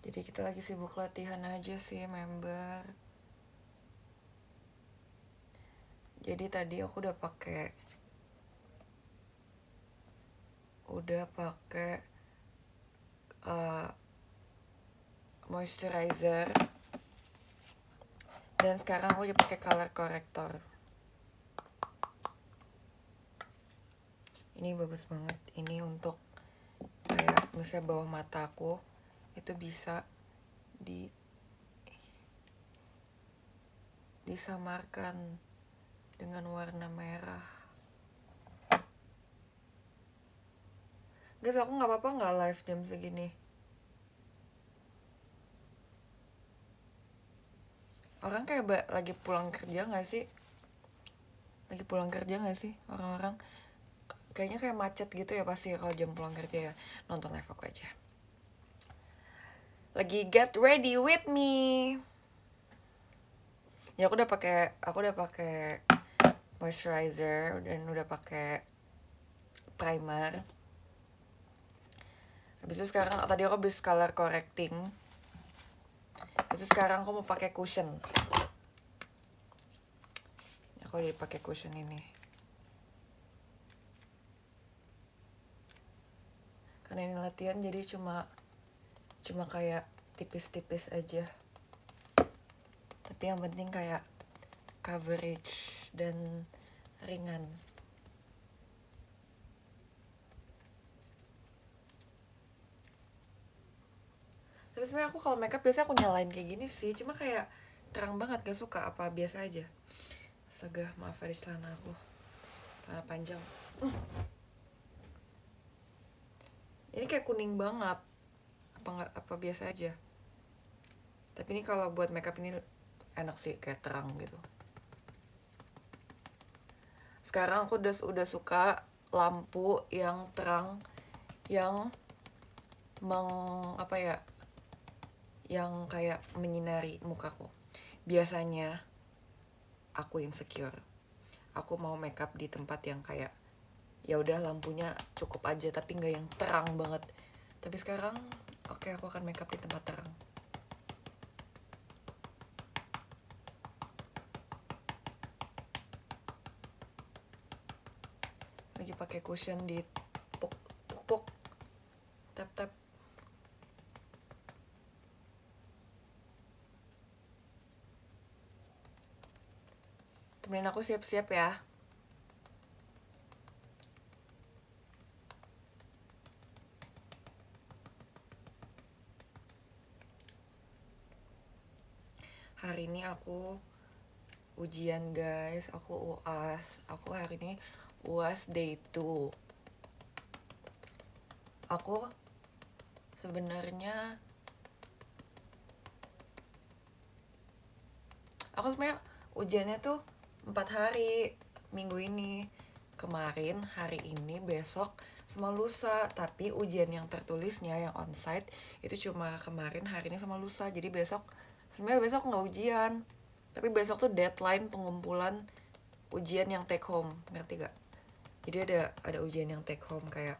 Jadi kita lagi sibuk latihan aja sih, member. Jadi tadi aku udah pakai moisturizer, dan sekarang aku udah pakai color corrector. Ini bagus banget. Ini untuk kayak misalnya bawah mata aku itu bisa disamarkan dengan warna merah. Guys, aku nggak apa-apa nggak live jam segini? Orang kayak lagi pulang kerja nggak sih? Lagi pulang kerja nggak sih orang-orang? Kayaknya kayak macet gitu ya pasti kalau jam pulang kerja ya. Nonton live aku aja. Lagi get ready with me. Ya aku udah pakai moisturizer dan udah pakai primer. Habis itu sekarang tadi aku habis color correcting. Habis itu sekarang aku mau pakai cushion. Aku lagi pakai cushion ini. Karena ini latihan jadi cuma kayak tipis-tipis aja. Tapi yang penting kayak coverage dan ringan. Tapi sebenarnya aku kalau makeup biasanya aku nyalain kayak gini sih, cuma kayak terang banget, gak suka. Apa biasa aja? Astaga, maaf dari celana aku, celana panjang. Ini kayak kuning banget. Apa biasa aja? Tapi ini kalau buat makeup ini enak sih, kayak terang gitu. Sekarang aku udah suka lampu yang terang, yang yang kayak menyinari mukaku. Biasanya aku insecure. Aku mau makeup di tempat yang kayak ya udah lampunya cukup aja tapi nggak yang terang banget. Tapi sekarang oke, aku akan makeup di tempat terang. Lagi pakai cushion di puk tap. Temenin aku siap-siap ya. Hari ini aku ujian guys, aku UAS. Aku hari ini UAS day 2. Aku sebenarnya ujiannya tuh 4 hari minggu ini. Kemarin, hari ini, besok, sama lusa. Tapi ujian yang tertulisnya, yang onsite, itu cuma kemarin, hari ini, sama lusa. Jadi sebenarnya besok nggak ujian. Tapi besok tuh deadline pengumpulan ujian yang take home, ngerti gak? Jadi ada ujian yang take home kayak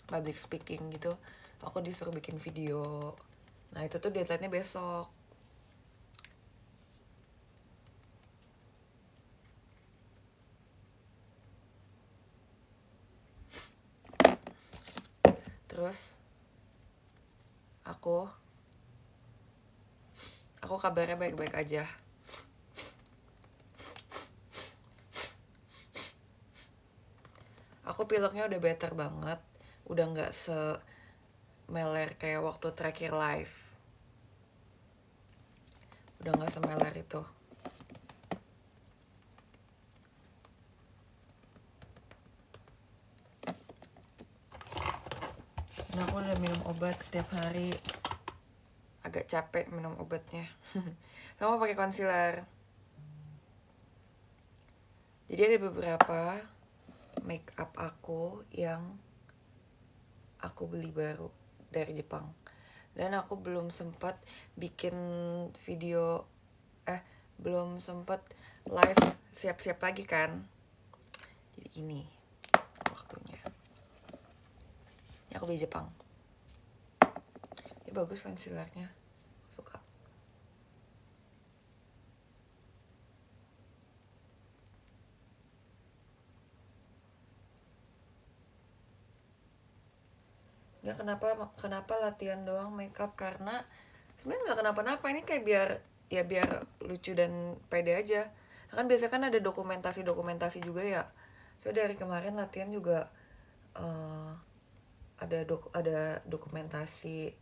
public speaking gitu. Aku disuruh bikin video. Nah itu tuh deadline-nya besok. Terus aku kabarnya baik-baik aja. Aku pileknya udah better banget. Udah gak semeler kayak waktu terakhir live. Udah gak semeler itu. Nah aku udah minum obat setiap hari. Agak capek minum obatnya. Sama pakai concealer. Jadi ada beberapa make up aku yang aku beli baru dari Jepang. Dan aku belum sempat bikin video, belum sempat live siap-siap lagi kan. Jadi ini waktunya. Ini aku beli Jepang. bagus concealernya, suka. Ya kenapa latihan doang makeup, karena sebenarnya nggak kenapa-napa, ini kayak biar lucu dan pede aja. Kan biasanya kan ada dokumentasi juga ya. So dari kemarin latihan juga ada dokumentasi.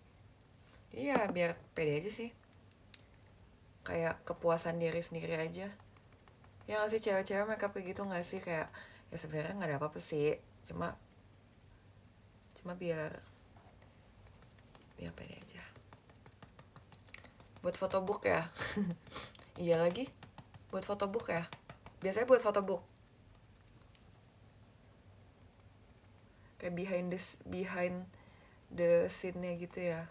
Iya, biar pede aja sih. Kayak kepuasan diri sendiri aja. Ya nggak sih, cewek-cewek makeup kayak gitu nggak sih, kayak ya sebenarnya nggak ada apa-apa sih. Cuma biar pede aja. Buat photobook ya. Iya lagi, buat photobook ya. Biasanya buat photobook. Kayak behind the scene-nya gitu ya.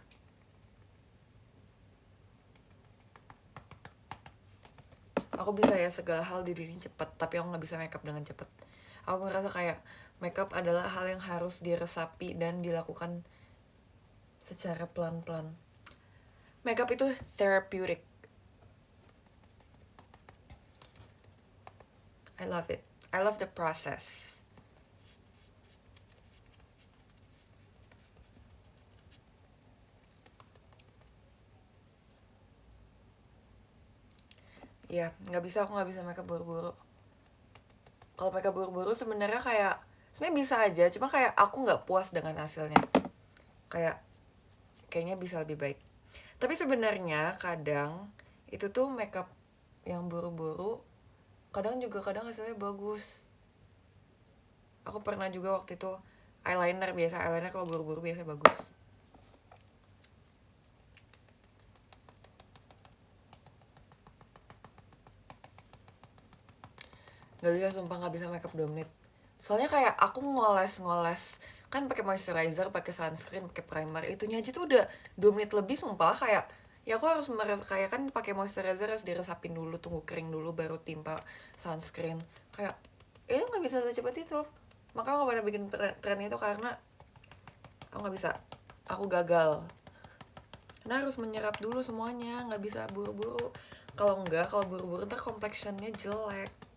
Aku bisa ya segala hal diriin cepet, tapi aku nggak bisa makeup dengan cepet. Aku ngerasa kayak makeup adalah hal yang harus diresapi dan dilakukan secara pelan-pelan. Makeup itu therapeutic. I love it. I love the process. Iya, aku nggak bisa makeup buru-buru. Kalau makeup buru-buru sebenarnya sebenarnya bisa aja, cuma kayak aku nggak puas dengan hasilnya. Kayaknya bisa lebih baik. Tapi sebenarnya kadang itu tuh makeup yang buru-buru kadang hasilnya bagus. Aku pernah juga waktu itu eyeliner kalau buru-buru biasa bagus. Gak bisa, sumpah gak bisa makeup 2 menit. Soalnya kayak aku ngoles kan pakai moisturizer, pakai sunscreen, pakai primer, itunya aja tuh udah 2 menit lebih. Sumpah kayak ya aku harus kayak kan pakai moisturizer harus diresapin dulu, tunggu kering dulu baru timpa sunscreen. Kayak nggak bisa secepat itu. Makanya aku pada bikin tren itu karena aku nggak bisa, aku gagal. Karena harus menyerap dulu semuanya, nggak bisa buru-buru. Kalau buru-buru ntar complexionnya jelek.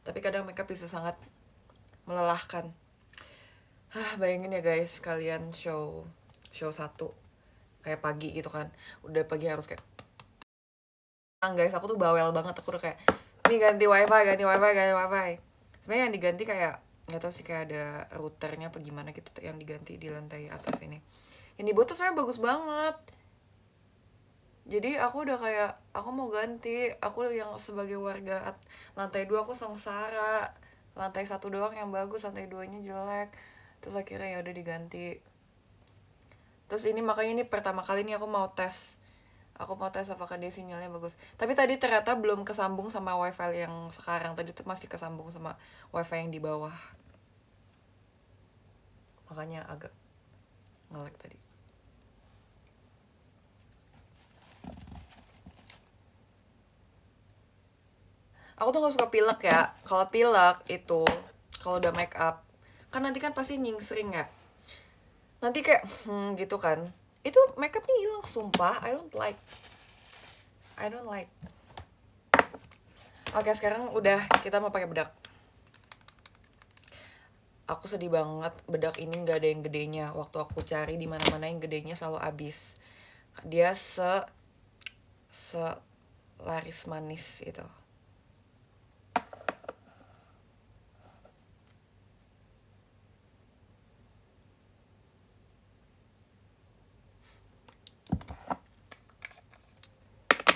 Tapi kadang makeup bisa sangat melelahkan. Bayangin ya guys, kalian show 1 kayak pagi gitu kan, udah pagi harus kayak guys, aku tuh bawel banget. Aku udah kayak ini ganti wifi. Sebenarnya yang diganti kayak nggak tahu sih, kayak ada routernya apa gimana gitu yang diganti di lantai atas ini. Ini buat tuh sebenarnya bagus banget. Jadi aku udah kayak aku mau ganti. Aku yang sebagai warga lantai 2 aku sengsara. Lantai 1 doang yang bagus, lantai 2-nya jelek. Terus akhirnya ya udah diganti. Terus ini makanya ini pertama kali nih aku mau tes apakah dia sinyalnya bagus. Tapi tadi ternyata belum kesambung sama wifi yang sekarang. Tadi tuh masih kesambung sama wifi yang di bawah. Makanya agak nge-lag tadi. Aku tuh gak suka pilek ya. Kalau pilek itu kalau udah make up kan nanti kan pasti nyingsring ya. Nanti kayak gitu kan. Itu make upnya hilang, sumpah. I don't like. Oke, sekarang udah kita mau pakai bedak. Aku sedih banget, bedak ini nggak ada yang gedenya. Waktu aku cari di mana-mana yang gedenya selalu habis. Dia laris manis itu.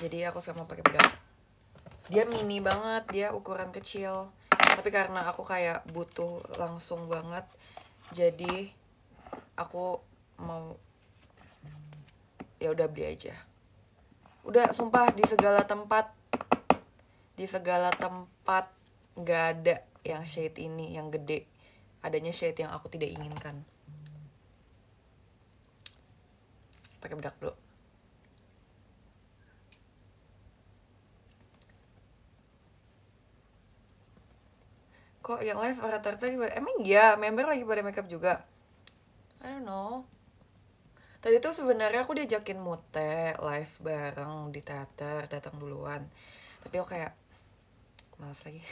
Jadi aku sama pakai bedak. Dia mini banget, dia ukuran kecil. Tapi karena aku kayak butuh langsung banget, jadi aku mau ya udah beli aja. Udah, sumpah di segala tempat nggak ada yang shade ini yang gede. Adanya shade yang aku tidak inginkan. Pakai bedak dulu. Kok yang live rata-rata lagi pada, emang iya member lagi pada makeup juga? I don't know. Tadi tuh sebenarnya aku diajakin Mute live bareng di teater, datang duluan. Tapi aku kayak males lagi.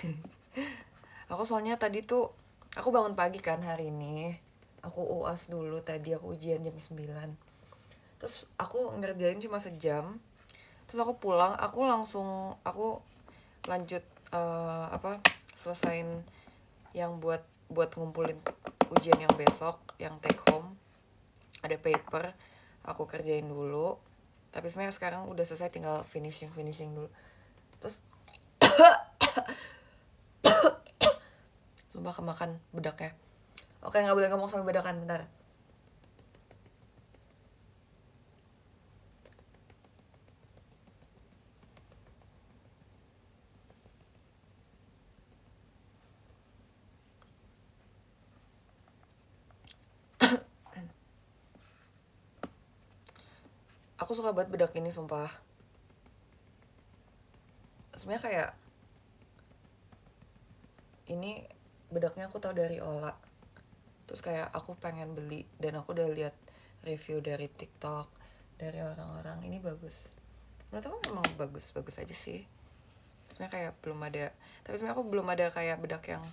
Aku soalnya tadi tuh aku bangun pagi kan hari ini. Aku UAS dulu tadi, aku ujian jam 9. Terus aku ngerjain cuma sejam. Terus aku pulang, aku lanjut apa selesain yang buat ngumpulin ujian yang besok, yang take home. Ada paper, aku kerjain dulu. Tapi sebenarnya sekarang udah selesai, tinggal finishing dulu. Terus sumpah kemakan bedaknya. Oke, nggak boleh ngomong sampai bedakan, bentar. Aku suka banget bedak ini, sumpah. Sebenarnya kayak ini bedaknya aku tahu dari Ola. Terus kayak aku pengen beli, dan aku udah lihat review dari TikTok, dari orang-orang, ini bagus. Menurut aku memang bagus aja sih. Sebenarnya kayak belum ada, tapi sebenarnya aku belum ada kayak bedak yang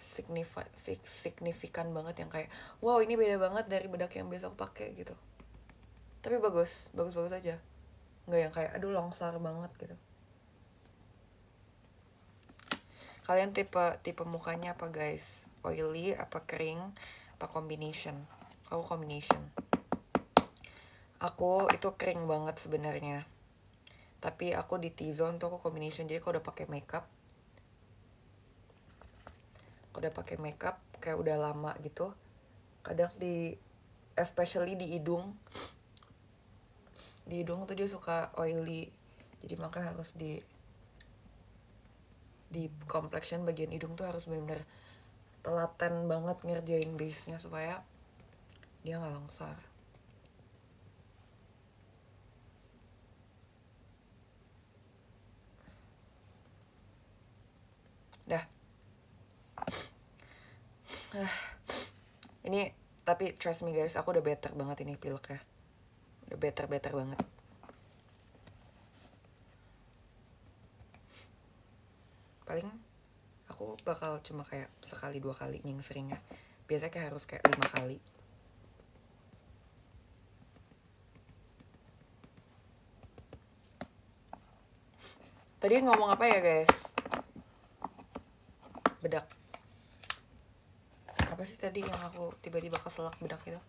signifikan banget yang kayak wow ini beda banget dari bedak yang biasa aku pakai gitu. Tapi bagus aja, nggak yang kayak aduh longsar banget gitu. Kalian tipe mukanya apa guys? Oily apa kering apa combination? Aku combination. Aku itu kering banget sebenarnya, tapi aku di T-zone tuh aku combination. Jadi kalau udah pakai makeup kayak udah lama gitu, kadang especially di hidung tuh dia suka oily. Jadi makanya harus di complexion bagian hidung tuh harus bener-bener telaten banget ngerjain base nya supaya dia nggak longsar. Dah. Ini tapi trust me guys, aku udah better banget ini pileknya. Udah better banget. Paling aku bakal cuma kayak sekali 2 kali nyingsringnya. Biasanya kayak harus kayak 5 kali. Tadi ngomong apa ya guys? Bedak. Apa sih tadi yang aku tiba-tiba keselak bedak itu?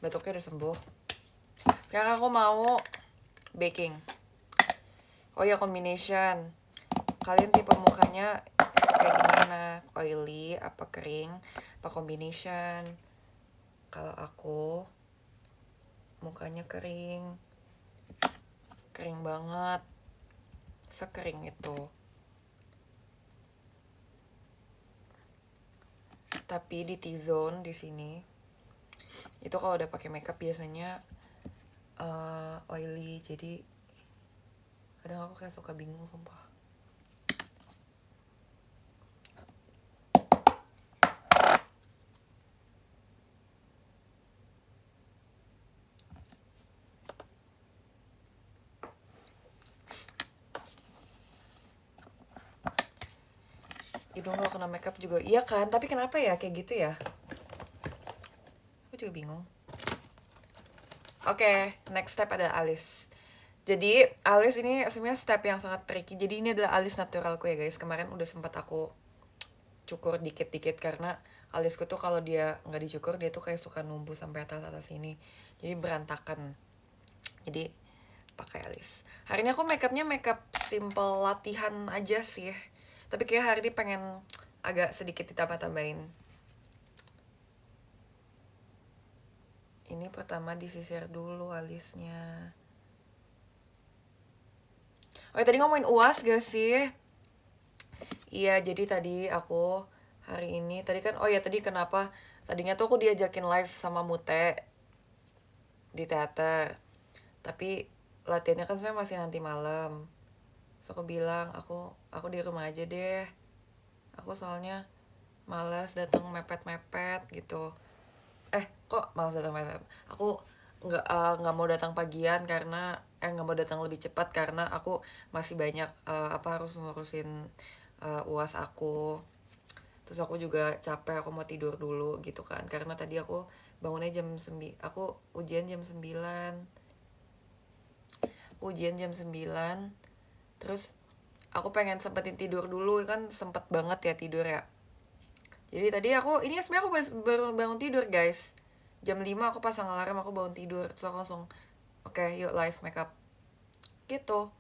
Batuknya udah sembuh. Sekarang aku mau baking. Oh ya, combination. Kalian tipe mukanya kayak gimana? Oily apa kering apa combination? Kalau aku mukanya kering banget, sekering itu. Tapi di T-zone di sini itu kalau udah pakai makeup biasanya oily. Jadi kadang aku kayak suka bingung sumpah. Hidung kalau kena makeup juga iya kan, tapi kenapa ya kayak gitu ya? Aku juga bingung. Oke, next step ada alis. Jadi alis ini sebenarnya step yang sangat tricky. Jadi ini adalah alis naturalku ya guys. Kemarin udah sempat aku cukur dikit-dikit karena alisku tuh kalau dia nggak dicukur dia tuh kayak suka numbuh sampai atas sini. Jadi berantakan. Jadi pakai alis. Hari ini aku makeupnya makeup simple latihan aja sih. Tapi kayak hari ini pengen agak sedikit ditambah-tambahin. Ini pertama disisir dulu alisnya. Oh ya, tadi ngomongin UAS gak sih? Iya, jadi tadi aku hari ini tadi kan, oh ya tadi kenapa tadinya tuh aku diajakin live sama Mute di teater, tapi latihannya kan sebenarnya masih nanti malam. So aku bilang aku di rumah aja deh. Aku soalnya malas datang mepet-mepet gitu. Kok malas datang mepet? Aku nggak mau datang pagian karena nggak mau datang lebih cepat karena aku masih banyak harus ngurusin UAS aku. Terus aku juga capek, aku mau tidur dulu gitu kan, karena tadi aku bangunnya aku ujian jam 9. Terus aku pengen sempetin tidur dulu, kan sempet banget ya tidur ya. Jadi tadi ini sebenarnya aku baru bangun tidur guys. Jam 5 aku pasang alarm, aku bangun tidur. Terus aku langsung oke, yuk live makeup gitu.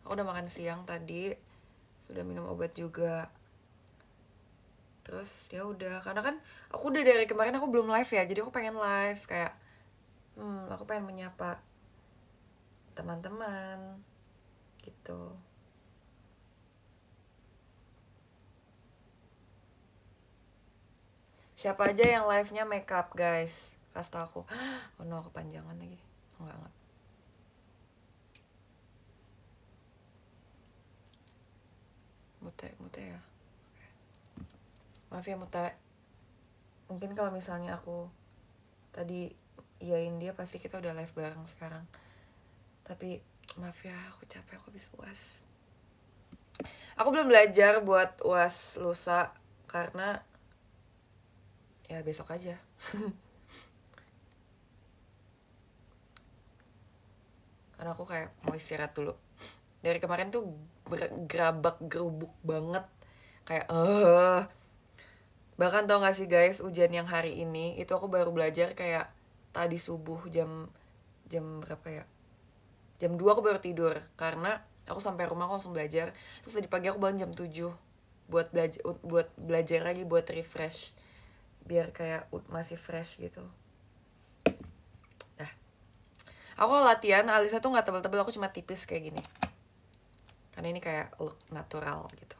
Aku udah makan siang tadi, sudah minum obat juga. Terus ya udah, karena kan aku udah dari kemarin aku belum live ya, jadi aku pengen live kayak aku pengen menyapa teman-teman gitu. Siapa aja yang live-nya makeup guys, kasih tau aku. Oh no, kepanjangan lagi. Enggak. Mute ya. Maaf ya Mute. Mungkin kalau misalnya aku tadi iyain dia, pasti kita udah live bareng sekarang. Tapi maaf ya, aku capek, aku habis UAS. Aku belum belajar buat UAS lusa karena ya besok aja. Karena aku kayak mau istirahat dulu. Dari kemarin tuh gerabak gerubuk banget. Kayak bahkan tau gak sih guys, ujian yang hari ini itu aku baru belajar kayak tadi subuh jam jam berapa ya? Jam 2 aku baru tidur karena aku sampai rumah aku langsung belajar. Terus tadi pagi aku bangun jam 7 buat belajar lagi, buat refresh biar kayak masih fresh gitu. Dah. Aku latihan alisnya tuh nggak tebel-tebel, aku cuma tipis kayak gini. Karena ini kayak look natural gitu.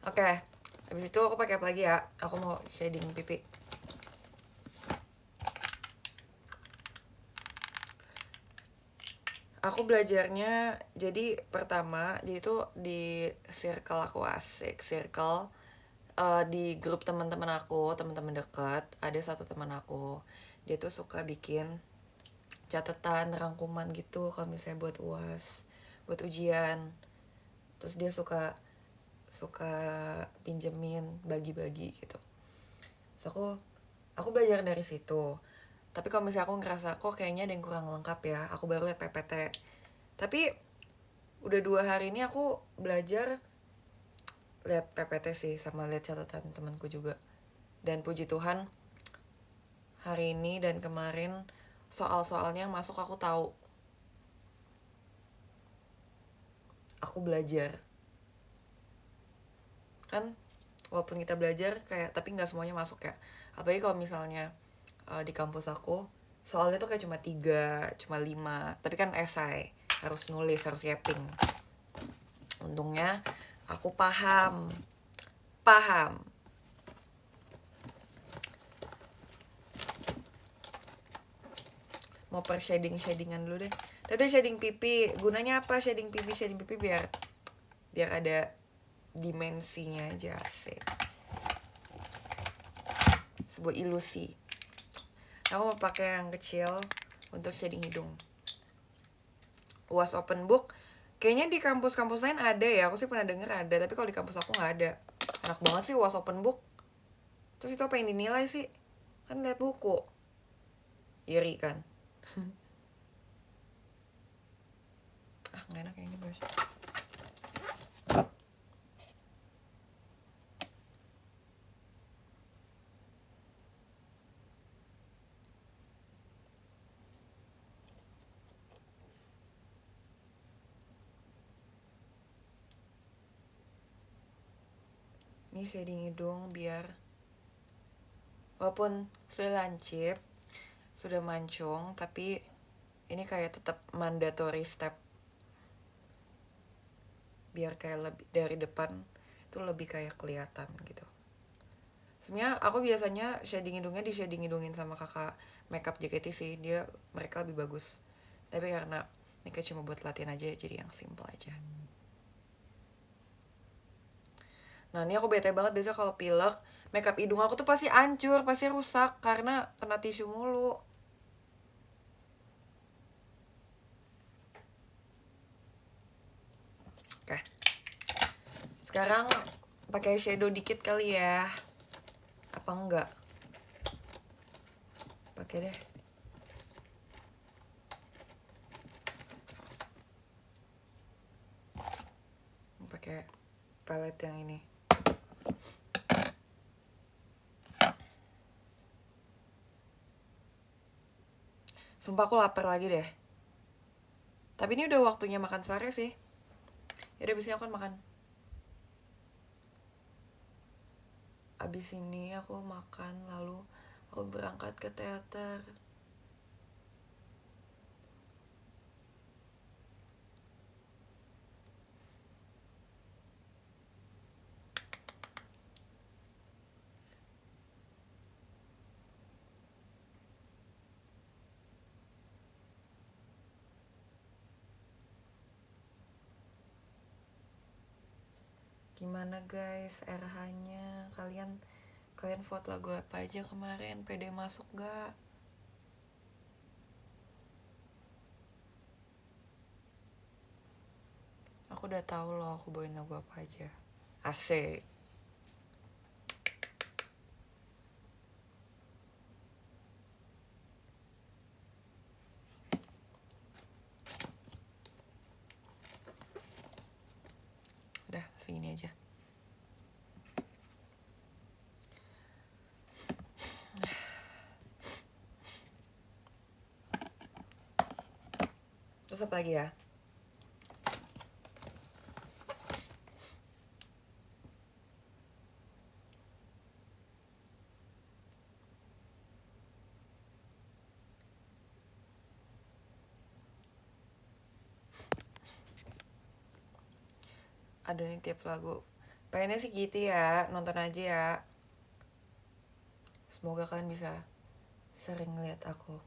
Oke, habis itu aku pakai apa lagi ya? Aku mau shading pipi. Aku belajarnya jadi pertama jadi itu di circle aku, asik circle, di grup teman-teman dekat ada satu teman aku, dia tuh suka bikin catatan rangkuman gitu kalau misalnya buat UAS, buat ujian. Terus dia suka suka pinjemin, bagi-bagi gitu. So aku belajar dari situ. Tapi kalau misalnya aku ngerasa kok kayaknya ada yang kurang lengkap ya, aku baru liat PPT. Tapi udah 2 hari ini aku belajar lihat PPT sih, sama lihat catatan temanku juga. Dan puji Tuhan hari ini dan kemarin soal-soalnya yang masuk aku tahu. Aku belajar. Kan walaupun kita belajar kayak tapi nggak semuanya masuk ya. Apalagi kalau misalnya di kampus aku soalnya tuh kayak cuma 5, tapi kan esai, harus nulis, harus yapping. Untungnya aku paham. Mau per shadingan dulu deh. Tapi shading pipi gunanya apa? Shading pipi biar ada dimensinya aja sih, sebuah ilusi. Aku mau pakai yang kecil untuk shading hidung. UAS open book kayaknya di kampus-kampus lain ada ya, aku sih pernah denger ada, tapi kalau di kampus aku nggak ada. Enak banget sih UAS open book. Terus itu apa yang dinilai sih? Kan lihat buku. Iri kan. Nggak enak yang ini bos. Ini shading hidung biar walaupun sudah lancip, sudah mancung, tapi ini kayak tetap mandatory step. Biar kayak lebih dari depan itu lebih kayak kelihatan gitu. Sebenarnya aku biasanya shading hidungnya di shading hidungin sama kakak makeup JKT sih, mereka lebih bagus. Tapi karena nikah cuma buat latihan aja, jadi yang simple aja. Nah ini aku bete banget biasa kalau pilek, makeup hidung aku tuh pasti hancur, pasti rusak karena kena tisu mulu. Oke, sekarang pakai shadow dikit kali ya. Apa enggak? Pakai deh. Pakai palette yang ini. Sumpah aku lapar lagi deh. Tapi ini udah waktunya makan sore sih. Yaudah abis ini aku makan. Abis ini aku makan lalu aku berangkat ke teater. Gimana guys RH-nya? Kalian vote lagu apa aja kemarin? Pede masuk gak? Aku udah tahu loh aku bawain lagu apa aja. Asik. Udah segini aja. Terus apa lagi ya? Ada nih tiap lagu. Pengennya sih gitu ya, nonton aja ya. Semoga kalian bisa sering ngeliat aku.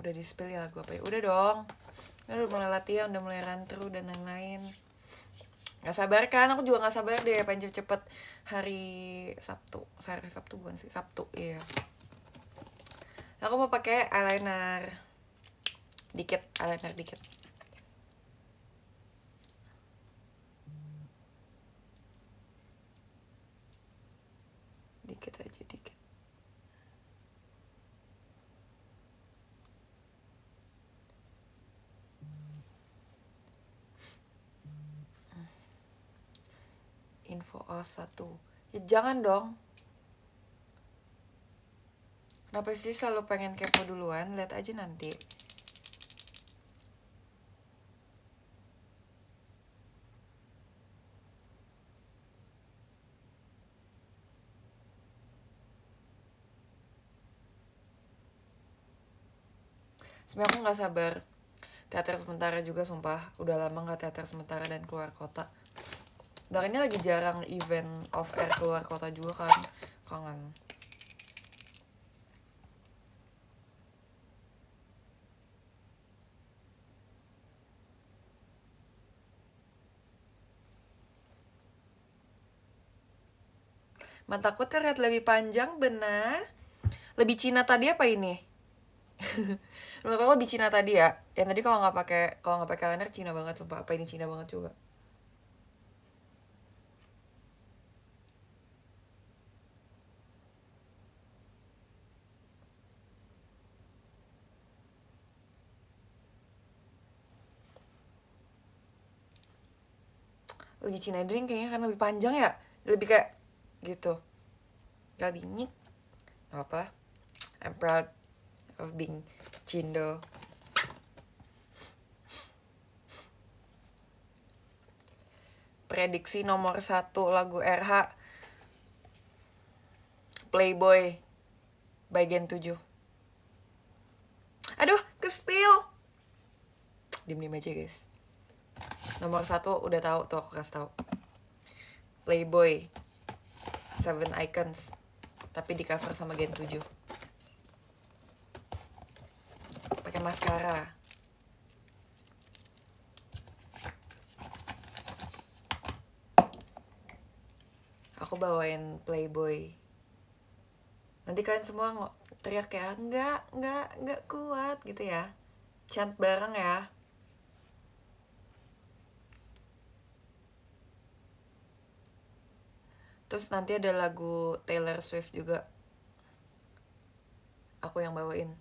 Udah di-spill ya lagu apa ya? Udah dong. Udah mulai latihan, udah mulai run through dan lain-lain. Gak sabar kan, aku juga gak sabar deh pengen cepet-cepet hari Sabtu. Hari Sabtu bukan sih, Sabtu iya. Aku mau pakai eyeliner dikit. Dikit aja, dikit. Info A1. Ya jangan dong. Kenapa sih selalu pengen kepo duluan? Lihat aja nanti. Sebenernya aku gak sabar teater sementara juga, sumpah. Udah lama gak teater sementara dan keluar kota. Dan ini lagi jarang event off air keluar kota juga kan. Kangen. Mataku terlihat lebih panjang, benar. Lebih Cina tadi apa ini? Menurut aku lebih Cina tadi ya. Yang tadi kalau nggak pakai eyeliner Cina banget, sumpah. Apa ini Cina banget juga? Lebih Cina drink kayaknya karena lebih panjang ya. Lebih kayak gitu. Gak lebih nyik. Gak apa. I'm proud of being Cindo. Prediksi nomor 1 lagu RH Playboy bagian 7. Aduh, ke spill. diem aja guys. Nomor 1 udah tahu tuh, aku kasih tahu. Playboy Seven Icons, tapi di cover sama Gen 7. Pakai maskara. Aku bawain Playboy. Nanti kalian semua teriak ya, enggak kuat gitu ya. Chant bareng ya. Terus nanti ada lagu Taylor Swift juga, aku yang bawain.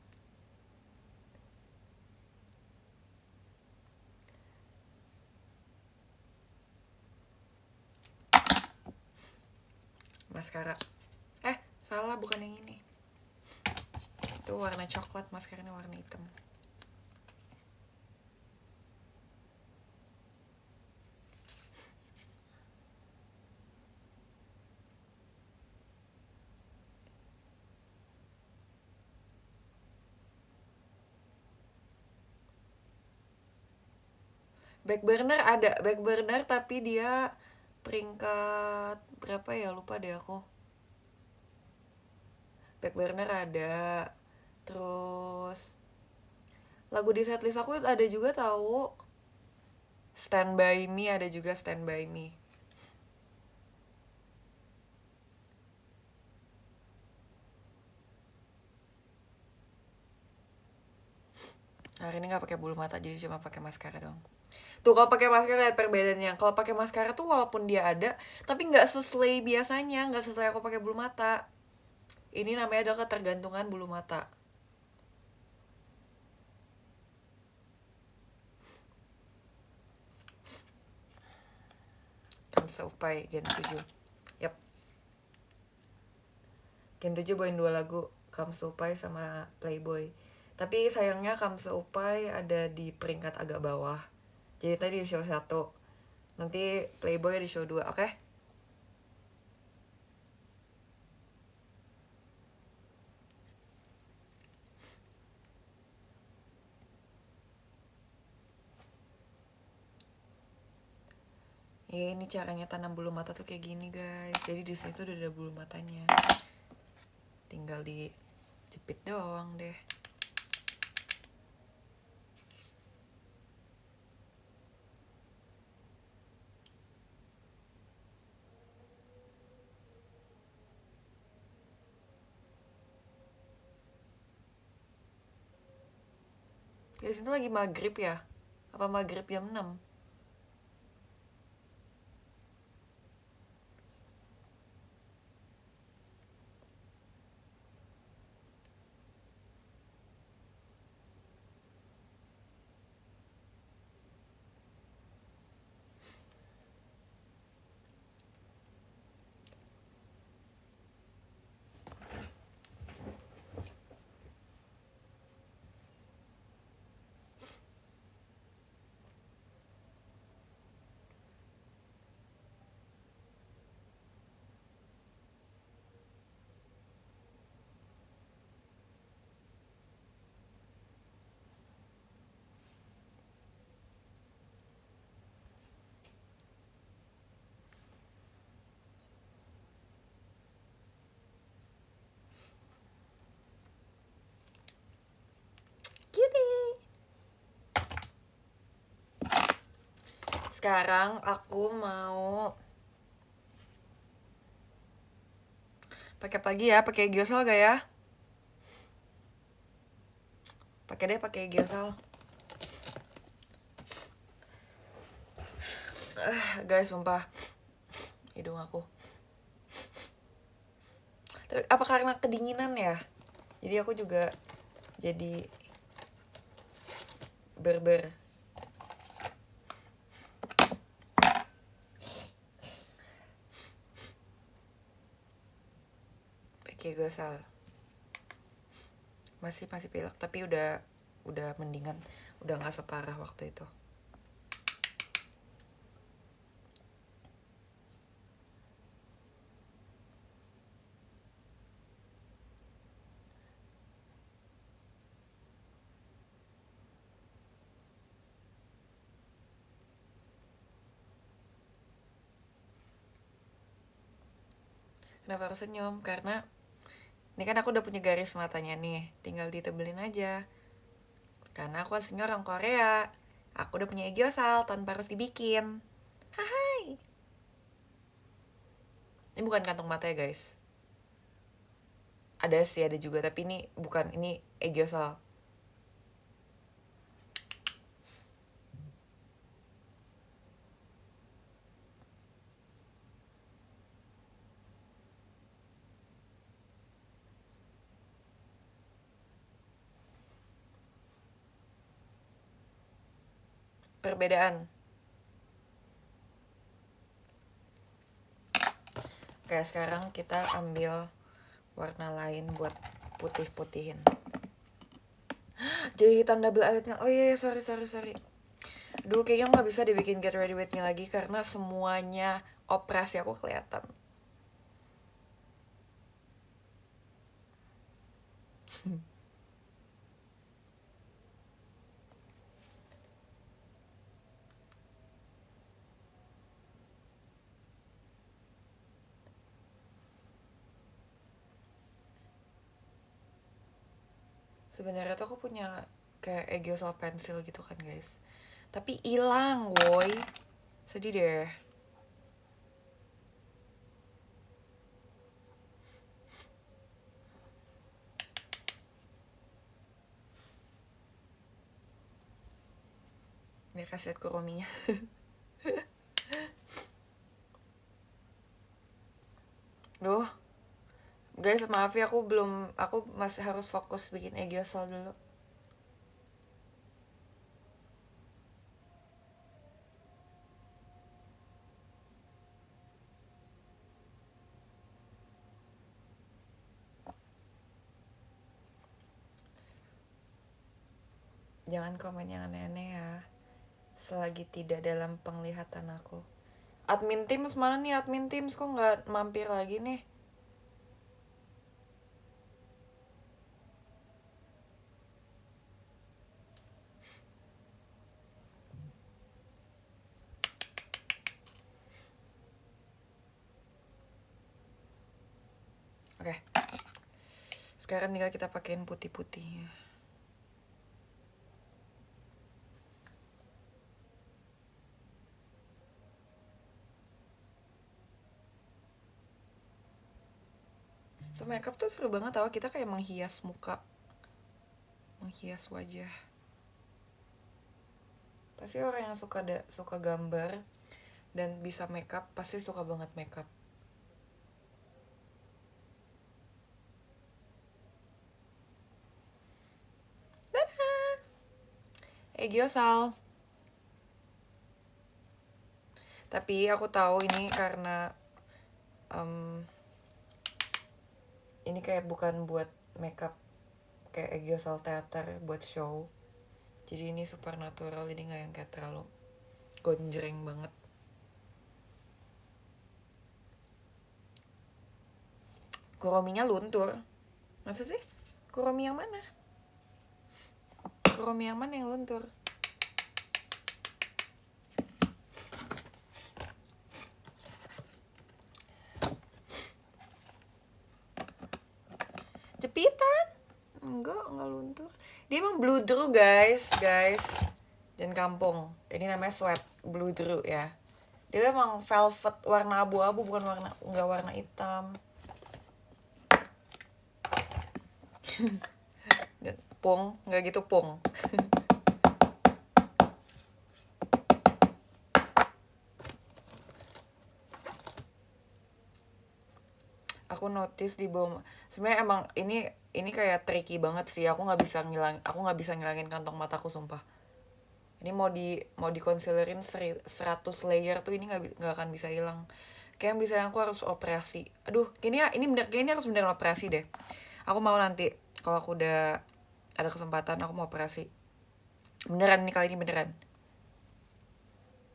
Maskara. Salah, bukan yang ini. Itu warna coklat, maskaranya warna hitam. Backburner ada, Backburner tapi dia peringkat berapa ya, lupa deh aku. Backburner ada. Terus lagu di setlist aku ada juga tahu. Stand By Me ada juga, Stand By Me. Hari ini nggak pakai bulu mata, jadi cuma pakai maskara dong. Tuh kalau pakai maskara lihat perbedaannya. Kalau pakai maskara tuh walaupun dia ada, tapi nggak seslay biasanya, nggak sesuai aku pakai bulu mata. Ini namanya adalah ketergantungan bulu mata. Kamsa Upai Gen 7. Yap. Gen 7 bawain 2 lagu, Kamsa Upai sama Playboy. Tapi sayangnya Kamsa Upai ada di peringkat agak bawah. Jadi tadi di show 1. Nanti Playboy di show 2, oke? Ya ini caranya tanam bulu mata tuh kayak gini guys. Jadi di sini tuh udah ada bulu matanya. Tinggal dijepit doang deh. Guys, ini lagi maghrib ya? Apa maghrib jam 6? Cutie. Sekarang aku mau pakai pagi ya, pakai Gyosol gak ya? Pakai deh, pakai Gyosol. Guys, sumpah hidung aku. Tapi apa karena kedinginan ya? Jadi aku juga jadi berber. Pakai Gyosol. Masih pilek, tapi udah mendingan, udah nggak separah waktu itu. Kenapa harus senyum? Karena ini kan aku udah punya garis matanya nih, tinggal ditebelin aja. Karena aku aslinya orang Korea. Aku udah punya egiosal tanpa harus dibikin. Hai. Ini bukan kantong mata ya guys. Ada sih, ada juga, tapi ini bukan, ini egiosal. Perbedaan. Oke, sekarang kita ambil warna lain buat putih-putihin. Jadi hitam double eyelidnya. Oh iya, sorry. Aduh, kayaknya nggak bisa dibikin get ready with me lagi karena semuanya operasi aku kelihatan. Sebenarnya tuh aku punya kayak egiosal pensil gitu kan guys, tapi hilang woi, sedih deh. Biar kasih liat Kurominya. Duh guys, maaf ya, aku masih harus fokus bikin egiosal dulu. Jangan komen yang aneh-aneh ya, selagi tidak dalam penglihatan aku. Admin Teams mana nih? Admin Teams kok nggak mampir lagi nih? Oke, sekarang tinggal kita pakein putih-putihnya. So makeup tuh seru banget tau, kita kayak menghias muka, menghias wajah. Pasti orang yang suka gambar dan bisa makeup pasti suka banget makeup. Egiosal. Tapi aku tahu ini karena ini kayak bukan buat makeup kayak egiosal teater buat show. Jadi ini super natural, jadi nggak yang kayak terlalu gonjreng banget. Kurominya luntur. Masa sih? Kuromi yang mana? Kuromi yang mana yang luntur? Jepitan? Enggak luntur. Dia emang blue drew guys. Dan kampung. Ini namanya sweat blue drew ya. Dia emang velvet warna abu-abu, bukan nggak warna hitam. Pung, nggak gitu pung. Aku notice di bawah, sebenarnya emang ini kayak tricky banget sih. Aku nggak bisa ngilangin kantong mataku sumpah. Ini mau di concealerin 100 layer tuh ini nggak akan bisa hilang. Kayak misalnya aku harus operasi. Aduh, ini harus beneran operasi deh. Aku mau nanti kalau aku udah ada kesempatan aku mau operasi. Beneran nih, kali ini beneran.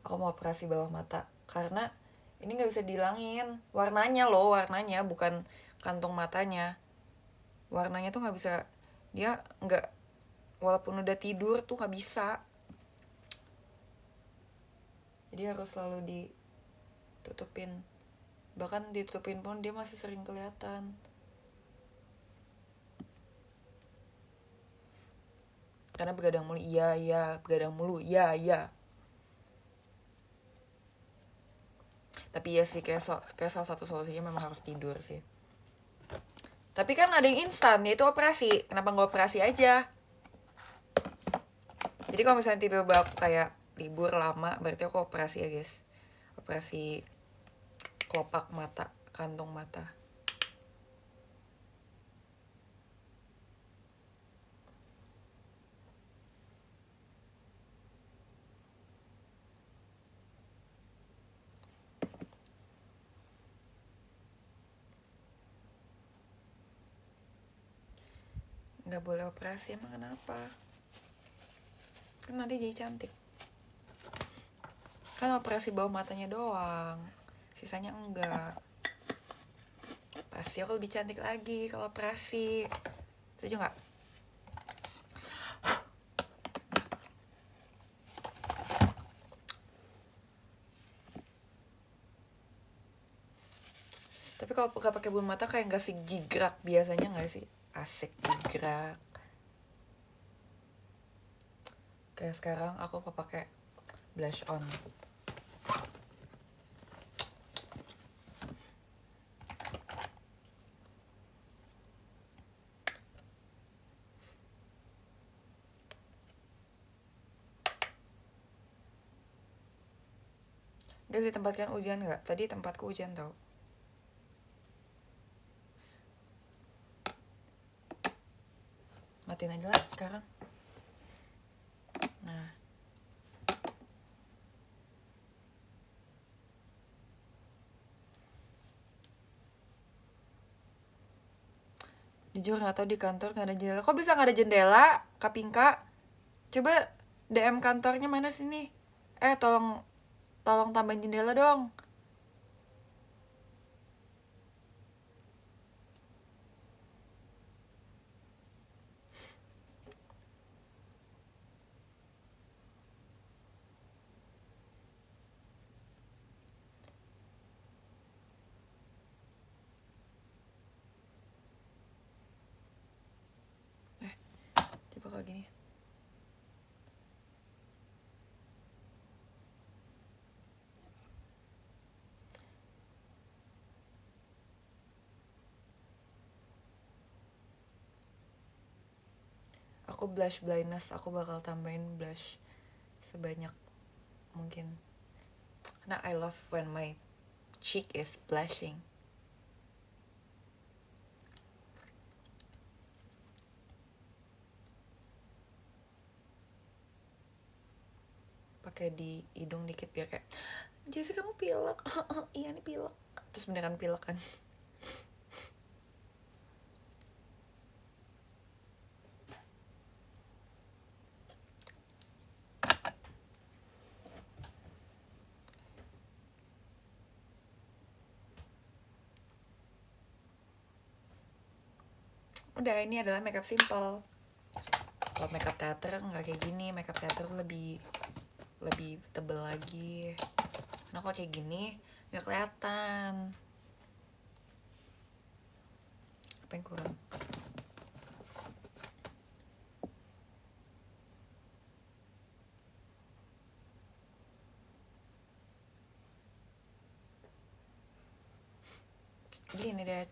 Aku mau operasi bawah mata karena ini nggak bisa dihilangin warnanya loh, bukan kantung matanya. Warnanya tuh nggak bisa, dia nggak, walaupun udah tidur tuh nggak bisa. Jadi harus selalu ditutupin. Bahkan ditutupin pun dia masih sering kelihatan. Karena begadang mulu, iya, begadang mulu, iya. Tapi ya sih, kayak salah satu solusinya memang harus tidur sih. Tapi kan ada yang instan, yaitu operasi. Kenapa nggak operasi aja? Jadi kalau misalnya tiba-tiba aku kayak libur lama, berarti aku operasi ya guys. Operasi kelopak mata, kantung mata. Nggak boleh operasi, emang kenapa? Kan nanti jadi cantik. Kan operasi bawah matanya doang, sisanya enggak. Pasti aku lebih cantik lagi kalau operasi. Setuju nggak? Tapi kalau nggak pakai bulu mata kayak nggak sih jigrak biasanya nggak sih? Asik jigrak. Kayak sekarang aku mau pakai blush on. Dia di tempat kan hujan nggak? Tadi tempatku hujan tau. Matiin aja lah sekarang. Nah, jujur nggak tahu di kantor nggak ada jendela. Kok bisa nggak ada jendela, Kak Pinka? Coba DM kantornya mana sini? Tolong tambahin jendela dong. Coba kayak gini. Aku blush blindness, aku bakal tambahin blush sebanyak mungkin. Nah, I love when my cheek is blushing. Pakai di hidung dikit biar kayak, Jessica kamu pilek. Iya nih pilek. Terus beneran pilek kan. Udah, ini adalah makeup simple. Kalau makeup teater nggak kayak gini, makeup teater lebih tebel lagi. Nah kalau kayak gini nggak kelihatan. Apa yang kurang? Gini deh.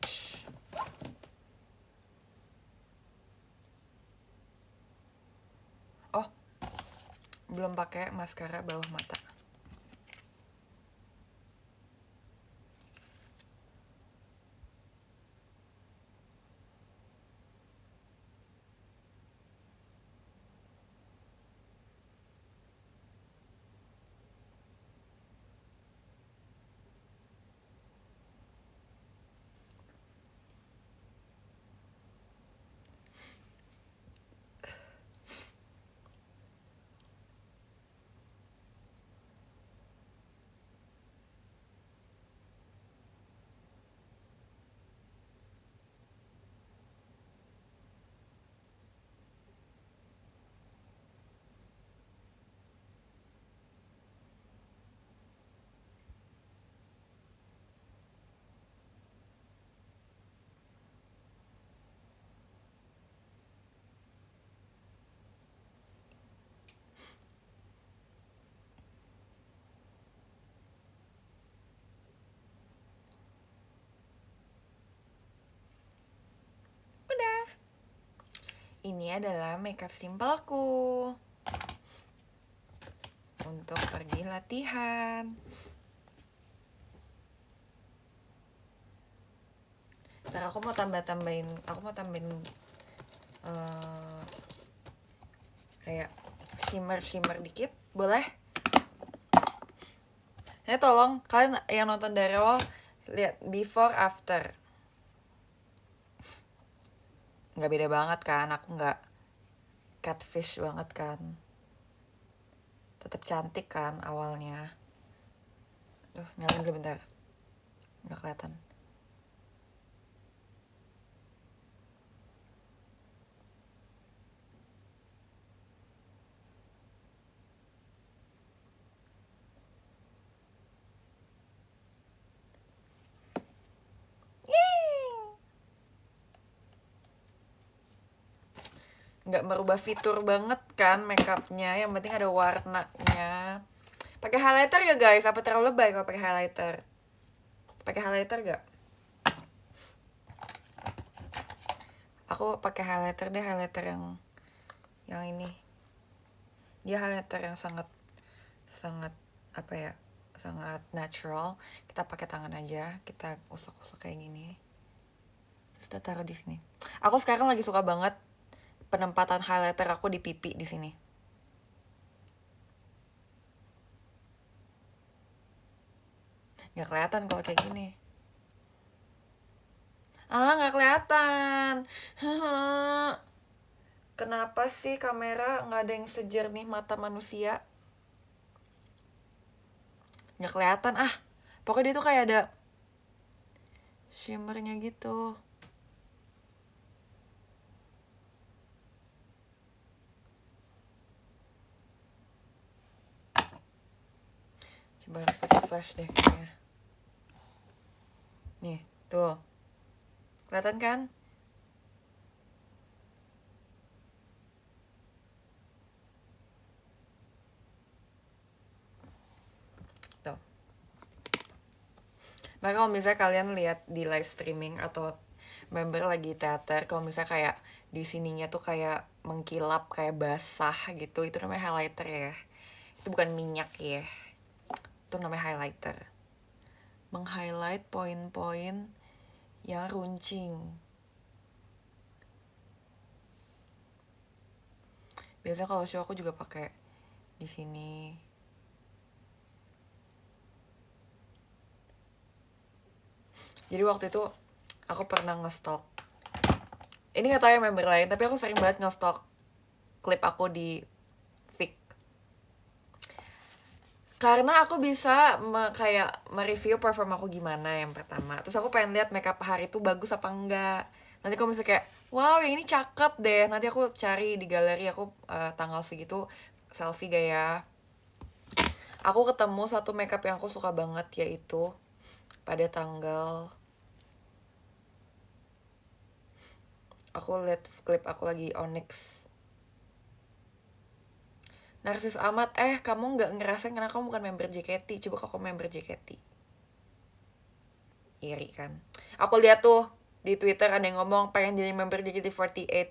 Oh, belum pakai maskara bawah mata. Ini adalah makeup simpelku untuk pergi latihan. Ntar aku mau tambahin kayak shimmer dikit, boleh? Ini tolong kalian yang nonton dari awal lihat before after. Nggak beda banget kan, aku nggak catfish banget kan. Tetap cantik kan awalnya. Nyalain dulu bentar. Nggak kelihatan. Nggak merubah fitur banget kan makeupnya, yang penting ada warnanya. Pakai highlighter ya guys? Apa terlalu lebay kalau pakai highlighter? Pakai highlighter gak? Aku pakai highlighter deh, highlighter yang ini. Dia highlighter yang sangat apa ya? Sangat natural. Kita pakai tangan aja, kita usuk-usuk kayak gini. Terus kita taruh di sini. Aku sekarang lagi suka banget penempatan highlighter aku di pipi di sini. Nggak kelihatan kalau kayak gini. Nggak kelihatan. Kenapa sih kamera nggak ada yang sejernih mata manusia? Nggak kelihatan pokoknya dia tuh kayak ada shimmernya gitu. Coba pakai flash deh kayaknya. Nih, tuh. Kelihatan kan? Tuh. Maka kalau misalnya kalian lihat di live streaming atau member lagi teater, kalau misalnya kayak di sininya tuh kayak mengkilap, kayak basah gitu, itu namanya highlighter ya. Itu bukan minyak ya. Itu namanya highlighter. Meng-highlight poin-poin yang runcing. Biasanya kalau show aku juga pakai di sini. Jadi waktu itu aku pernah nge-stalk. Ini gak tau ya member lain, tapi aku sering banget nge-stalk klip aku di Fik. Karena aku bisa kayak mereview perform aku gimana yang pertama. Terus aku pengen lihat makeup hari itu bagus apa enggak. Nanti kalau misalnya kayak, wow yang ini cakep deh. Nanti aku cari di galeri aku tanggal segitu selfie gaya. Aku ketemu satu makeup yang aku suka banget, yaitu pada tanggal, aku lihat klip aku lagi Onyx. Narsis amat, kamu nggak ngerasain karena kamu bukan member JKT. Coba kalau kamu member JKT. Iri kan. Aku lihat tuh di Twitter ada yang ngomong pengen jadi member JKT48.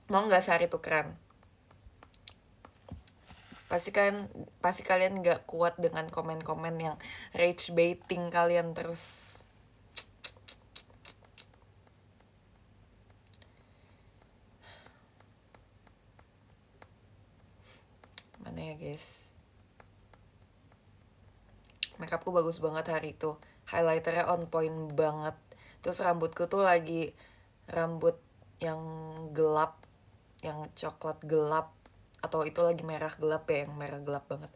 Mau nggak sehari tukeran? Pasti kalian nggak kuat dengan komen-komen yang rage baiting kalian terus. Mana ya guys? Makeupku bagus banget hari itu. Highlighternya on point banget. Terus rambutku tuh lagi rambut yang gelap, yang coklat gelap, atau itu lagi merah gelap ya, yang merah gelap banget.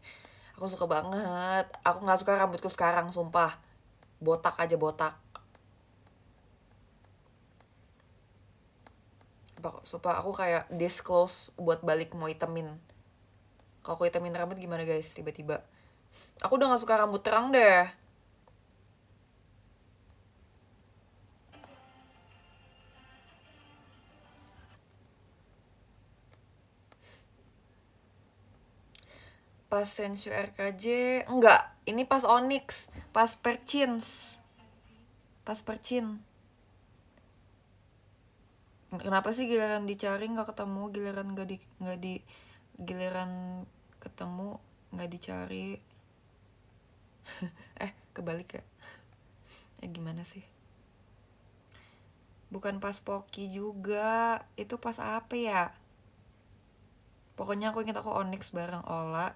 Aku suka banget. Aku nggak suka rambutku sekarang, sumpah. Botak aja botak. Supaya aku kayak disclose buat balik mau hitemin. Kalau aku hitemin rambut gimana guys tiba-tiba? Aku udah gak suka rambut terang deh. Pas Senshu RKJ enggak, ini pas Onyx, pas Perchins. Kenapa sih giliran dicari nggak ketemu, giliran giliran ketemu nggak dicari? Kebalik ya? Gimana sih? Bukan pas Poki juga, itu pas apa ya? Pokoknya aku ingat aku Onyx bareng Ola,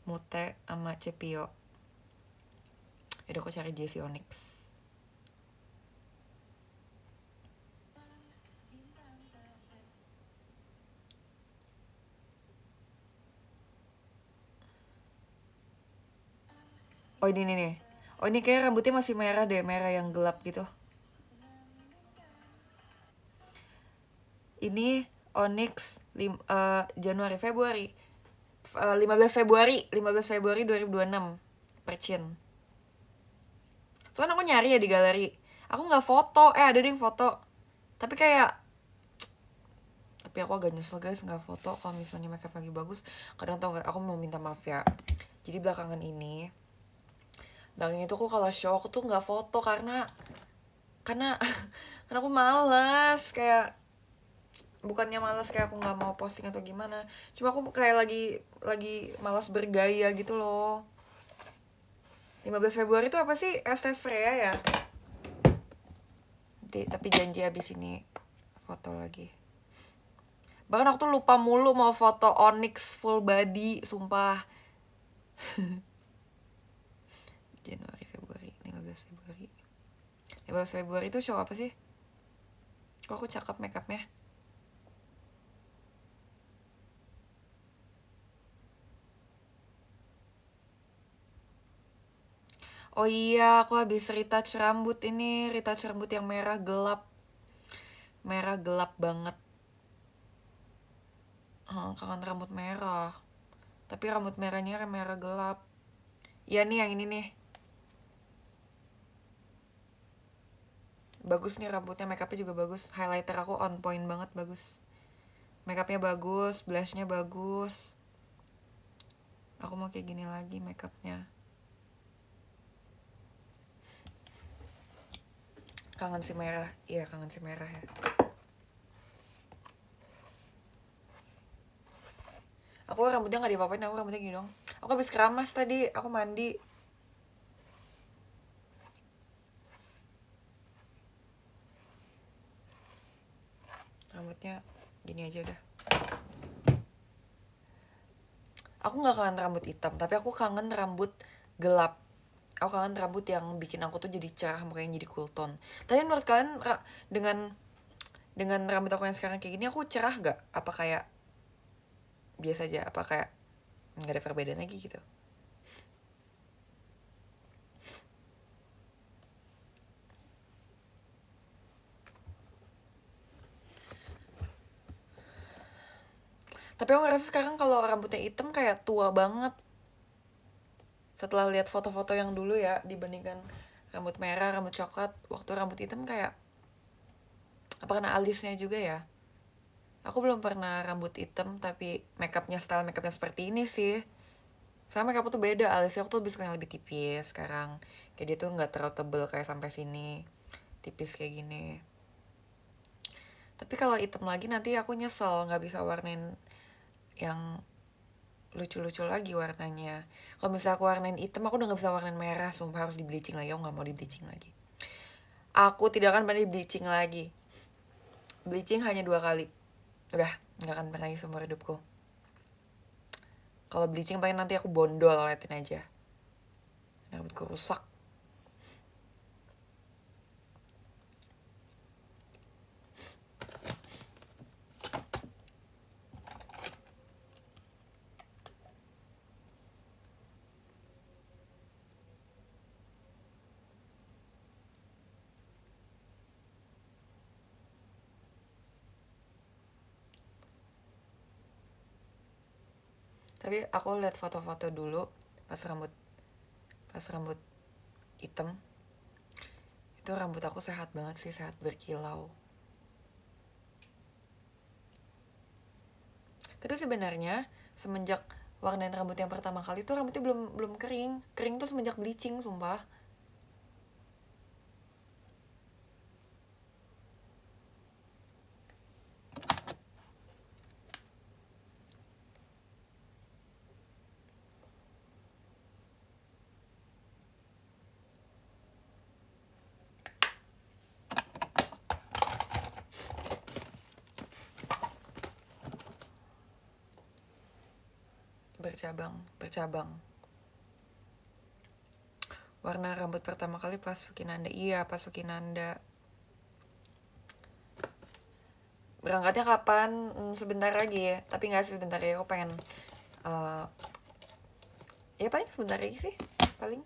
Mute, sama Cepio. Yaudah aku cari Jessie Onyx. Oh ini nih. Oh ini kayak rambutnya masih merah deh, merah yang gelap gitu. Ini Onyx Januari Februari. 15 Februari 2026 Perchin. Soalnya aku nyari ya di galeri. Aku nggak foto, ada deh yang foto. Tapi aku agak nyesel guys nggak foto kalau misalnya makeup lagi bagus. Kadang tau nggak, aku mau minta maaf ya. Jadi belakangan ini tuh aku kalau show aku tuh nggak foto karena karena aku malas, kayak bukannya malas kayak aku nggak mau posting atau gimana, cuma aku kayak lagi malas bergaya gitu loh. 15 Februari itu apa sih? Estes Freya ya. Tapi janji abis ini foto lagi. Bahkan aku tuh lupa mulu mau foto Onyx full body, sumpah. Januari, Februari, 15 Februari. 15 Februari itu show apa sih? Kok aku cakep makeupnya? Oh iya, aku habis retouch rambut ini, retouch rambut yang merah gelap. Merah gelap banget. Kangen rambut merah. Tapi rambut merahnya merah gelap. Iya nih yang ini nih. Bagus nih rambutnya, makeupnya juga bagus. Highlighter aku on point banget, bagus. Makeupnya bagus, blushnya bagus. Aku mau kayak gini lagi makeupnya. Kangen si merah, iya kangen si merah ya. Aku rambutnya nggak diapa-apain, aku rambutnya gini dong. Aku habis keramas tadi, aku mandi. Rambutnya gini aja udah. Aku nggak kangen rambut hitam, tapi aku kangen rambut gelap. Aku kangen rambut yang bikin aku tuh jadi cerah, mukanya jadi cool tone. Tapi menurut kalian dengan rambut aku yang sekarang kayak gini aku cerah gak? Apa kayak biasa aja? Apa kayak nggak ada perbedaan lagi gitu? Tapi aku ngerasa sekarang kalau rambutnya hitam kayak tua banget. Setelah lihat foto-foto yang dulu ya, dibandingkan rambut merah, rambut coklat, waktu rambut hitam kayak, apa karena alisnya juga ya? Aku belum pernah rambut hitam tapi style makeupnya seperti ini sih. Soalnya makeup tuh beda, alisnya aku tuh lebih suka yang lebih tipis sekarang. Kayak dia tuh nggak terlalu tebel kayak sampai sini, tipis kayak gini. Tapi kalau hitam lagi nanti aku nyesel nggak bisa warnain yang lucu-lucu lagi warnanya. Kalau misalnya aku warnain hitam, aku udah nggak bisa warnain merah, sumpah harus di bleaching lagi. Aku nggak mau di bleaching lagi. Aku tidak akan pernah di bleaching lagi. Bleaching hanya 2 kali. Udah, nggak akan pernah lagi seumur hidupku. Kalau bleaching paling nanti aku bondol, liatin aja. Rambutku rusak. Tapi aku lihat foto-foto dulu pas rambut hitam. Itu rambut aku sehat banget sih, sehat berkilau. Tapi sebenarnya semenjak warnain rambut yang pertama kali tuh rambutnya belum kering. Kering tuh semenjak bleaching, sumpah. bercabang. Warna rambut pertama kali pas Sukinanda. Iya, pas Sukinanda. Berangkatnya kapan? Sebentar lagi ya. Tapi nggak sih sebentar ya. Aku pengen ya paling sebentar lagi sih. Paling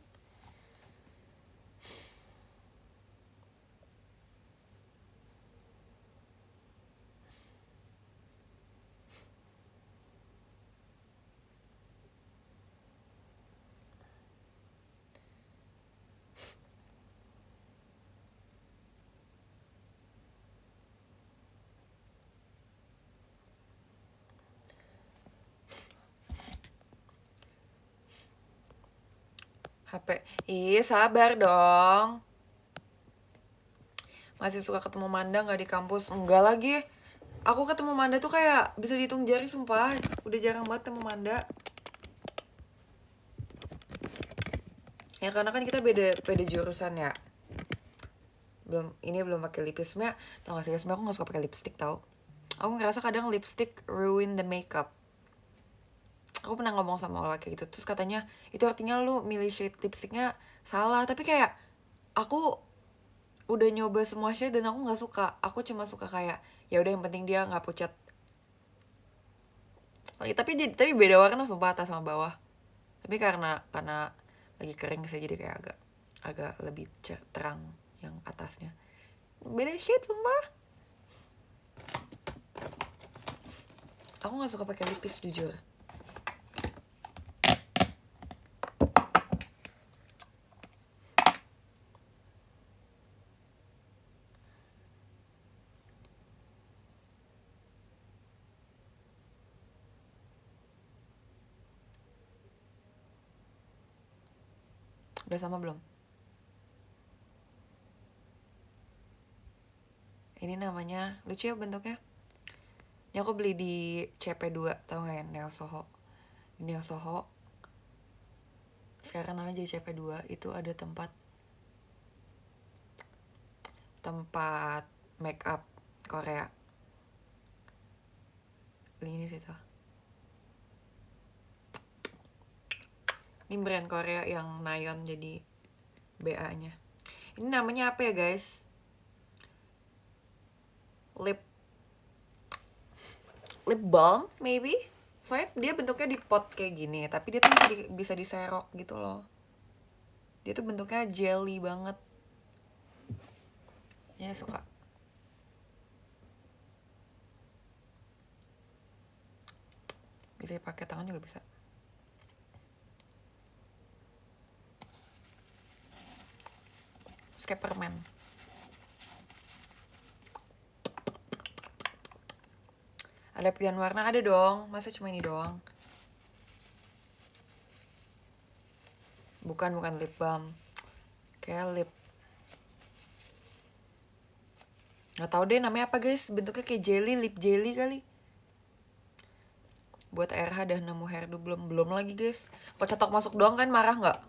HP. Ih, sabar dong. Masih suka ketemu Manda nggak di kampus? Enggak lagi. Aku ketemu Manda tuh kayak bisa dihitung jari, sumpah. Udah jarang banget ketemu Manda. Ya karena kan kita beda jurusan ya. Belum pakai lipstick. Sebenarnya tau gak sih, sebenarnya aku nggak suka pakai lipstick tau. Aku ngerasa kadang lipstick ruin the makeup. Aku pernah ngomong sama Ola kayak gitu, terus katanya itu artinya lu milih shade lipsticknya salah. Tapi kayak aku udah nyoba semua shade dan aku nggak suka. Aku cuma suka kayak ya udah yang penting dia nggak pucat. Tapi beda warna sumpah, atas sama bawah. Tapi karena lagi kering sih, jadi kayak agak lebih terang yang atasnya. Beda shade sumpah. Aku nggak suka pakai lipis jujur. Udah sama belum? Ini namanya lucu ya bentuknya. Ini aku beli di CP2, tau gak ya, Neo Soho. Neo Soho sekarang namanya jadi CP2. Itu ada tempat make up Korea. Ini situ. Ini brand Korea yang Nayeon jadi BA-nya. Ini namanya apa ya guys? Lip balm maybe. Soalnya dia bentuknya di pot kayak gini, tapi dia tuh bisa diserok gitu loh. Dia tuh bentuknya jelly banget. Ya suka. Bisa dipakai tangan juga bisa. Terus kayak permen. Ada pilihan warna? Ada dong. Masa cuma ini doang? Bukan lip balm. Kayak lip. Gak tau deh namanya apa guys. Bentuknya kayak jelly, lip jelly kali. Buat RH dah nemu hairdo belum lagi guys. Kalau cetok masuk doang kan marah nggak?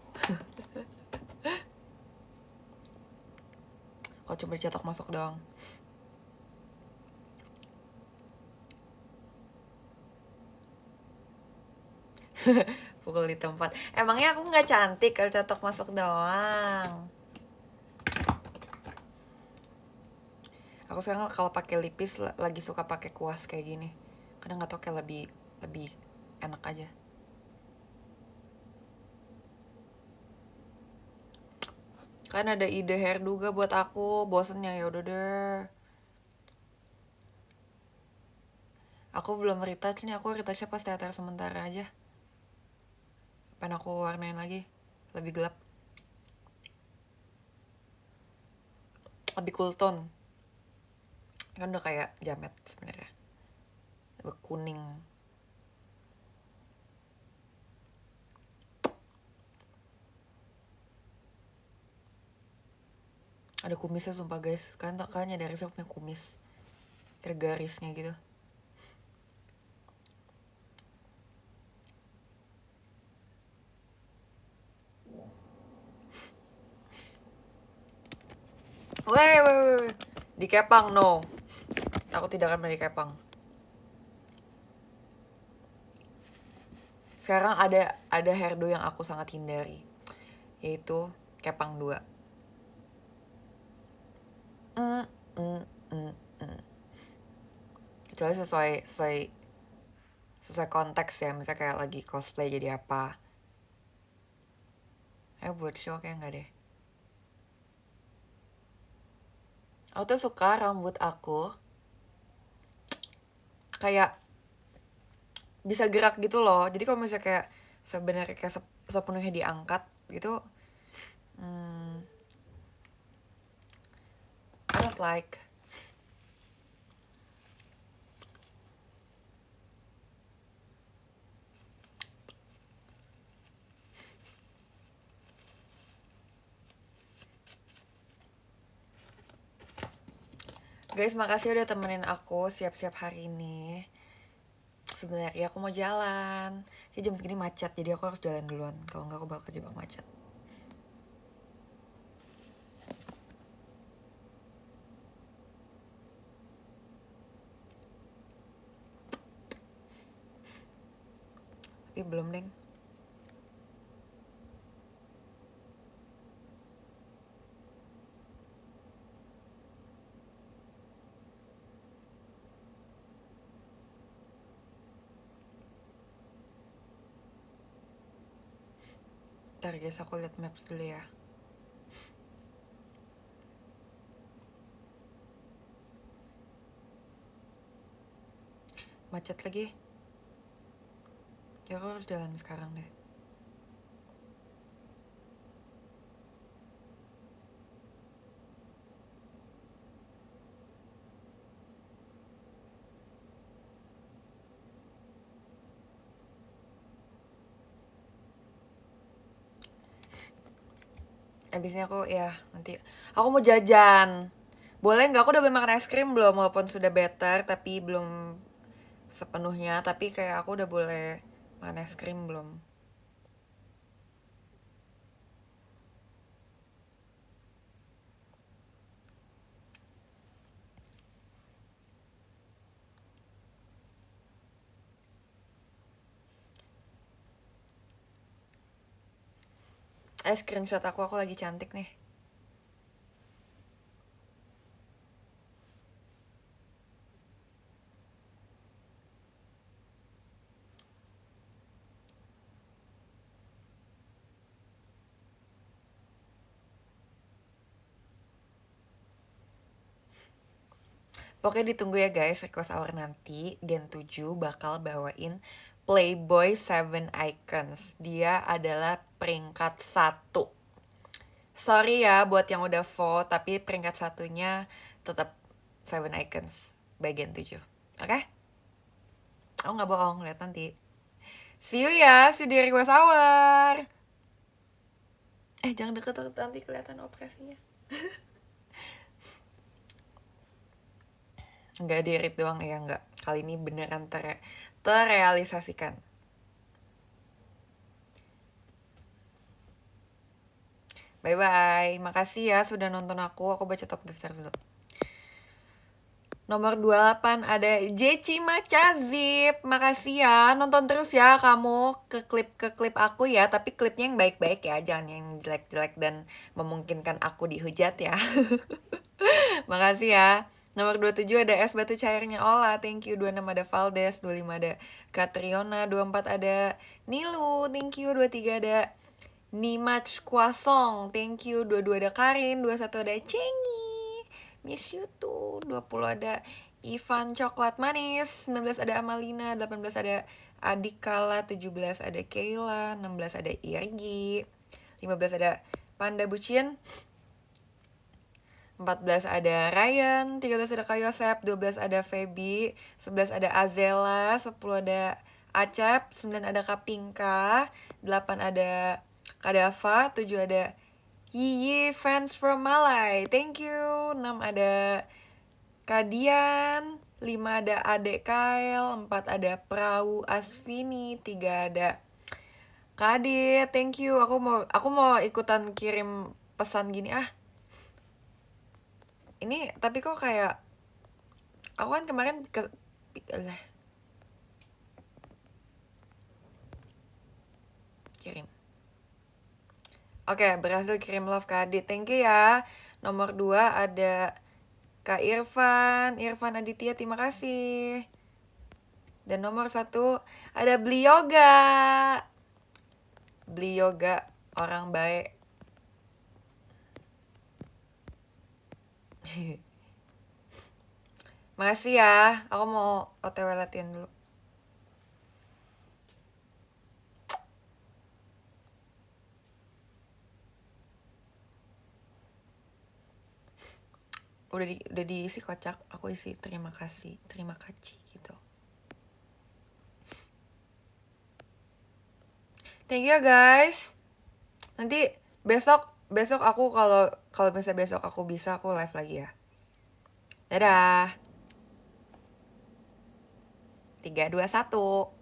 Kalau cuma cetok masuk doang. Pukul di tempat. Emangnya aku nggak cantik kalau cetok masuk doang? Aku sekarang kalau pakai lipis lagi suka pakai kuas kayak gini. Kadang nggak tau, kayak lebih enak aja. Kan ada ide hairdo juga buat aku, bosennya ya udah deh. Aku belum retouch nih, aku retouchnya pas teater sementara aja. Pengen aku warnain lagi, lebih gelap, lebih cool tone. Kan udah kayak jamet sebenarnya, lebih kuning. Ada kumisnya sumpah guys, kalian nyadar saya punya kumis, ada garisnya gitu. Weh, dikepang no. Aku tidak akan dikepang. Sekarang ada hairdo yang aku sangat hindari, yaitu kepang 2. mm, mm, mm, mm. Kecuali sesuai konteks ya, misalnya kayak lagi cosplay jadi apa. Buat show kayak enggak deh. Aku tuh suka rambut aku kayak bisa gerak gitu loh. Jadi kalau misalnya kayak sebenarnya kayak sepenuhnya diangkat gitu, I don't like. Guys, makasih udah temenin aku siap-siap hari ini. Sebenarnya aku mau jalan. Ya jam segini macet, jadi aku harus jalan duluan. Kalau nggak aku bakal kejebak macet. Tapi belum, deng. Ntar guys, aku lihat maps dulu ya. Macet lagi. Ya aku harus jalan sekarang deh. Abisnya aku ya nanti aku mau jajan. Boleh nggak? Aku udah boleh makan es krim belum? Walaupun sudah better tapi belum sepenuhnya. Tapi kayak aku udah boleh makan es krim belum? Screenshot aku lagi cantik nih. Pokoknya ditunggu ya guys, request hour nanti Gen 7 bakal bawain Playboy 7 Icons. Dia adalah peringkat 1. Sorry ya buat yang udah vote, tapi peringkat 1-nya tetap 7 Icons by Gen 7. Oke? Aku gak bohong, lihat nanti. See you ya, see di request hour. Jangan deket-deket, nanti kelihatan operasinya. Enggak dirit doang ya, enggak. Kali ini beneran terrealisasikan. Bye-bye. Makasih ya sudah nonton aku. Aku baca top gifter dulu. Nomor 28 ada Jeci Macazip. Makasih ya. Nonton terus ya kamu ke klip aku ya. Tapi klipnya yang baik-baik ya. Jangan yang jelek-jelek dan memungkinkan aku dihujat ya. Makasih ya. Nomor 27 ada es batu cairnya Ola. Thank you. 26 ada Valdes. 25 ada Katriona. 24 ada Nilu. Thank you. 23 ada Nimach Kwasong, thank you. 22 ada Karin, 21 ada Cengi, miss you too. 20 ada Ivan Coklat Manis, 19 ada Amalina, 18 ada Adikala, 17 ada Kayla, 16 ada Irgi, 15 ada Panda Bucin, 14 ada Ryan, 13 ada Kak Yosep, 12 ada Feby, 11 ada Azela, 10 ada Acep, 9 ada Kapingka, 8 ada Kadafa, 7 ada Yiyi fans from Malay, thank you. 6 ada Kadian, 5 ada Adek Kael, 4 ada Prau Asvini, 3 ada Kadit, thank you. Aku mau ikutan kirim pesan gini ah. Ini tapi kok kayak aku kan kemarin Kirim. Oke, berhasil kirim love ke Adit. Thank you ya. Nomor 2 ada Kak Irfan Aditya, terima kasih. Dan nomor 1 ada Beli Yoga orang baik. Makasih ya, aku mau OTW latihan dulu. Udah diisi kocak, aku isi terima kasih gitu. Thank you guys. Nanti besok aku kalau misalnya besok aku bisa, aku live lagi ya. Dadah. 3, 2, 1.